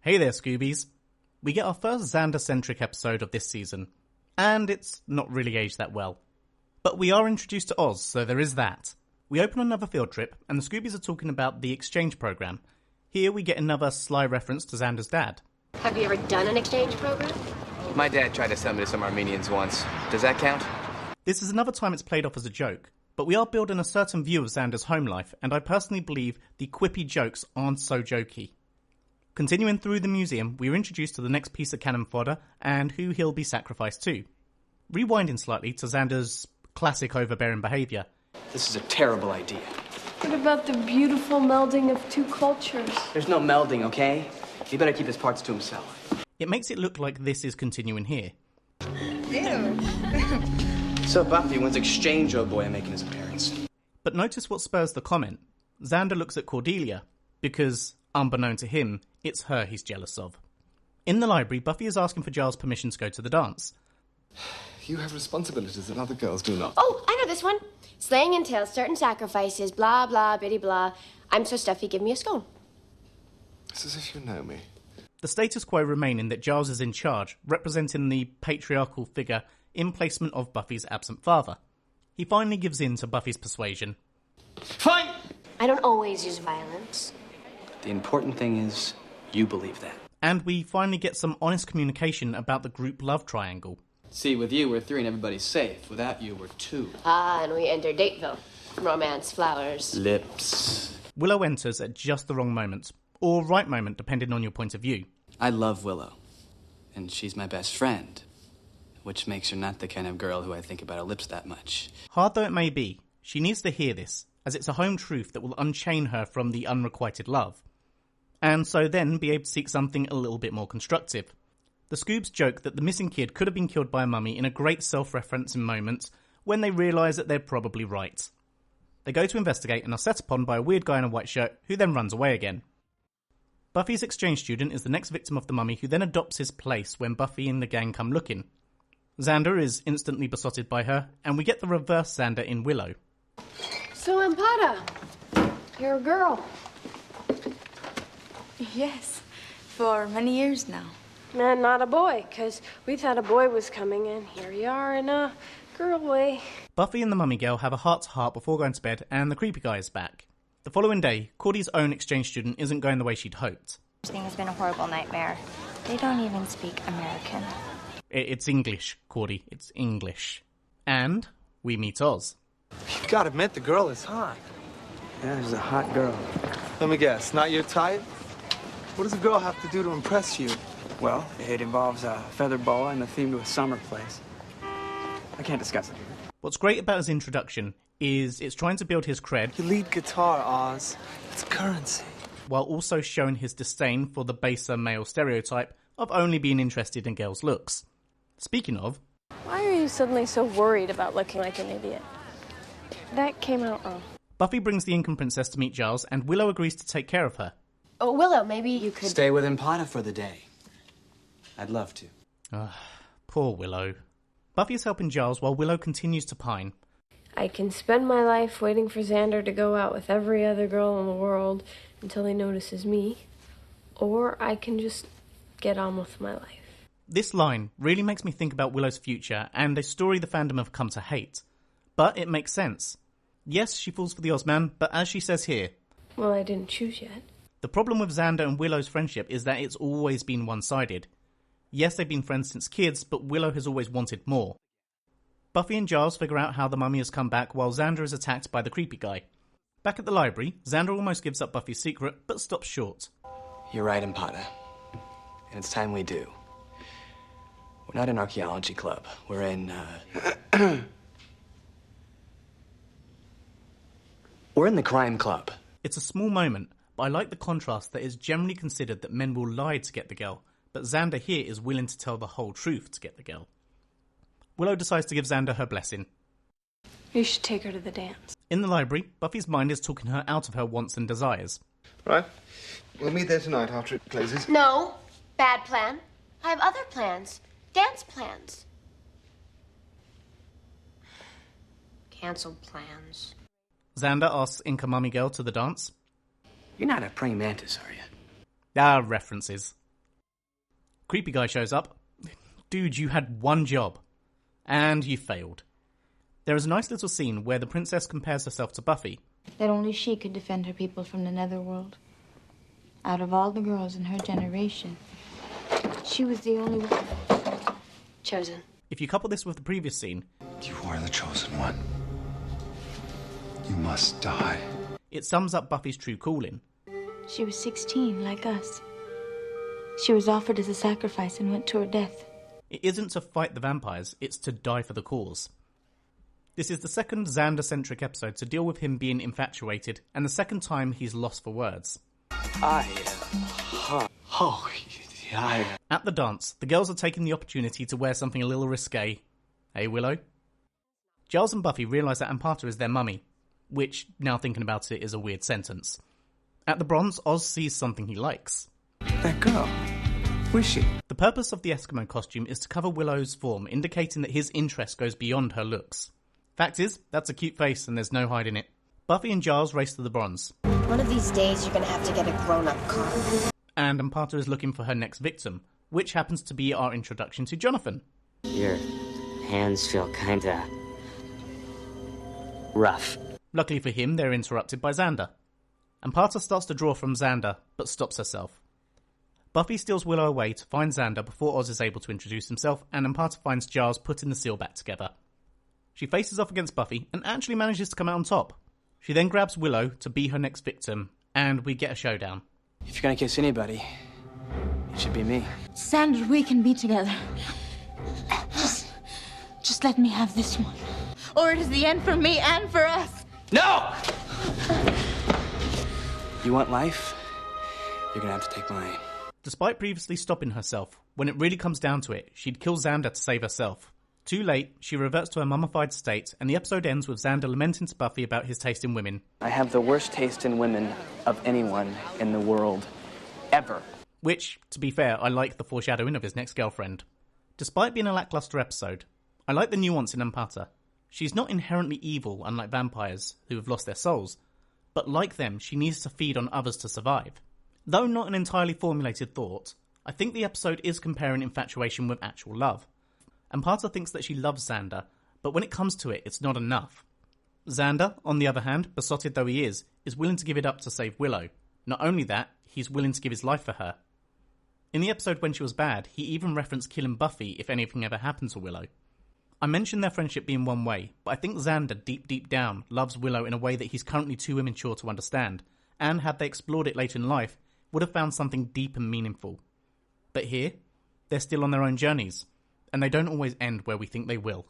Hey there, Scoobies. We get our first Xander-centric episode of this season, and it's not really aged that well. But we are introduced to Oz, so there is that. We open another field trip, and the Scoobies are talking about the exchange program. Here we get another sly reference to Xander's dad. Have you ever done an exchange program? My dad tried to send me to some Armenians once. Does that count? This is another time it's played off as a joke, but we are building a certain view of Xander's home life, and I personally believe the quippy jokes aren't so jokey. Continuing through the museum, we are introduced to the next piece of cannon fodder and who he'll be sacrificed to. Rewinding slightly to Xander's classic overbearing behaviour. This is a terrible idea. What about the beautiful melding of two cultures? There's no melding, okay? He better keep his parts to himself. It makes it look like this is continuing here. Ew. So Buffy, when's Exchange Oh Boy making his appearance? But notice what spurs the comment. Xander looks at Cordelia, because, unbeknown to him, it's her he's jealous of. In the library, Buffy is asking for Giles' permission to go to the dance. You have responsibilities that other girls do not. Oh, I know this one. Slaying entails certain sacrifices, blah, blah, bitty, blah. I'm so stuffy, give me a scone. It's as if you know me. The status quo remaining that Giles is in charge, representing the patriarchal figure in placement of Buffy's absent father. He finally gives in to Buffy's persuasion. Fine! I don't always use violence. The important thing is, you believe that. And we finally get some honest communication about the group love triangle. See, with you, we're 3 and everybody's safe. Without you, we're 2. Ah, and we enter Dateville. Romance, flowers. Lips. Willow enters at just the wrong moment, or right moment depending on your point of view. I love Willow. And she's my best friend. Which makes her not the kind of girl who I think about her lips that much. Hard though it may be, she needs to hear this, as it's a home truth that will unchain her from the unrequited love. And so then be able to seek something a little bit more constructive. The Scoobs joke that the missing kid could have been killed by a mummy in a great self-referencing moment when they realise that they're probably right. They go to investigate and are set upon by a weird guy in a white shirt who then runs away again. Buffy's exchange student is the next victim of the mummy who then adopts his place when Buffy and the gang come looking. Xander is instantly besotted by her, and we get the reverse Xander in Willow. So, Ampada, you're a girl. Yes, for many years now. And not a boy, because we thought a boy was coming, and here you are in a girl way. Buffy and the mummy girl have a heart-to-heart before going to bed, and the creepy guy is back. The following day, Cordy's own exchange student isn't going the way she'd hoped. This thing has been a horrible nightmare. They don't even speak American. It's English, Cordy. It's English. And we meet Oz. You gotta admit, the girl is hot. Yeah, she's a hot girl. Let me guess, not your type? What does a girl have to do to impress you? Well, it involves a feather boa and a theme to a summer place. I can't discuss it. What's great about his introduction is it's trying to build his cred. You lead guitar, Oz. It's currency. While also showing his disdain for the baser male stereotype of only being interested in girls' looks. Speaking of... Why are you suddenly so worried about looking like an idiot? That came out wrong. Buffy brings the Incan princess to meet Giles, and Willow agrees to take care of her. Oh, Willow, maybe you could... Stay with Impata for the day. I'd love to. Poor Willow. Buffy is helping Giles while Willow continues to pine. I can spend my life waiting for Xander to go out with every other girl in the world until he notices me. Or I can just get on with my life. This line really makes me think about Willow's future and a story the fandom have come to hate. But it makes sense. Yes, she falls for the Ozman, but as she says here... Well, I didn't choose yet. The problem with Xander and Willow's friendship is that it's always been one-sided. Yes, they've been friends since kids, but Willow has always wanted more. Buffy and Giles figure out how the mummy has come back while Xander is attacked by the creepy guy. Back at the library, Xander almost gives up Buffy's secret, but stops short. You're right, Impata. And it's time we do. We're not an archaeology club. We're in, We're in the crime club. It's a small moment, but I like the contrast that it's generally considered that men will lie to get the girl, but Xander here is willing to tell the whole truth to get the girl. Willow decides to give Xander her blessing. You should take her to the dance. In the library, Buffy's mind is talking her out of her wants and desires. Right. We'll meet there tonight after it closes. No. Bad plan. I have other plans. Dance plans. Cancelled plans. Xander asks Inca mummy girl to the dance. You're not a praying mantis, are you? Ah, references. Creepy guy shows up. Dude, you had one job. And you failed. There is a nice little scene where the princess compares herself to Buffy. That only she could defend her people from the netherworld. Out of all the girls in her generation, she was the only one chosen. If you couple this with the previous scene, you are the chosen one. You must die. It sums up Buffy's true calling. She was 16, like us. She was offered as a sacrifice and went to her death. It isn't to fight the vampires, it's to die for the cause. This is the second Xander-centric episode to deal with him being infatuated, and the second time he's lost for words. At the dance, the girls are taking the opportunity to wear something a little risque. Hey, Willow? Giles and Buffy realise that Ampata is their mummy, which, now thinking about it, is a weird sentence. At the bronze, Oz sees something he likes. That girl. Who is she? The purpose of the Eskimo costume is to cover Willow's form, indicating that his interest goes beyond her looks. Fact is, that's a cute face and there's no hiding it. Buffy and Giles race to the bronze. One of these days you're gonna have to get a grown-up car. And Ampata is looking for her next victim, which happens to be our introduction to Jonathan. Your hands feel kinda rough. Luckily for him, they're interrupted by Xander. Ampata starts to draw from Xander, but stops herself. Buffy steals Willow away to find Xander before Oz is able to introduce himself, and Ampata finds Giles putting the seal back together. She faces off against Buffy and actually manages to come out on top. She then grabs Willow to be her next victim, and we get a showdown. If you're gonna kiss anybody, it should be me. Xander, we can be together. Just let me have this one. Or it is the end for me and for us. No! You want life? You're gonna have to take mine. Despite previously stopping herself, when it really comes down to it, she'd kill Xander to save herself. Too late, she reverts to her mummified state, and the episode ends with Xander lamenting to Buffy about his taste in women. I have the worst taste in women of anyone in the world. Ever. Which, to be fair, I like the foreshadowing of his next girlfriend. Despite being a lackluster episode, I like the nuance in Ampata. She's not inherently evil, unlike vampires, who have lost their souls, but like them, she needs to feed on others to survive. Though not an entirely formulated thought, I think the episode is comparing infatuation with actual love. Ampata thinks that she loves Xander, but when it comes to it, it's not enough. Xander, on the other hand, besotted though he is willing to give it up to save Willow. Not only that, he's willing to give his life for her. In the episode when she was bad, he even referenced killing Buffy if anything ever happened to Willow. I mentioned their friendship being one way, but I think Xander, deep down, loves Willow in a way that he's currently too immature to understand, and had they explored it later in life, would have found something deep and meaningful. But here, they're still on their own journeys, and they don't always end where we think they will.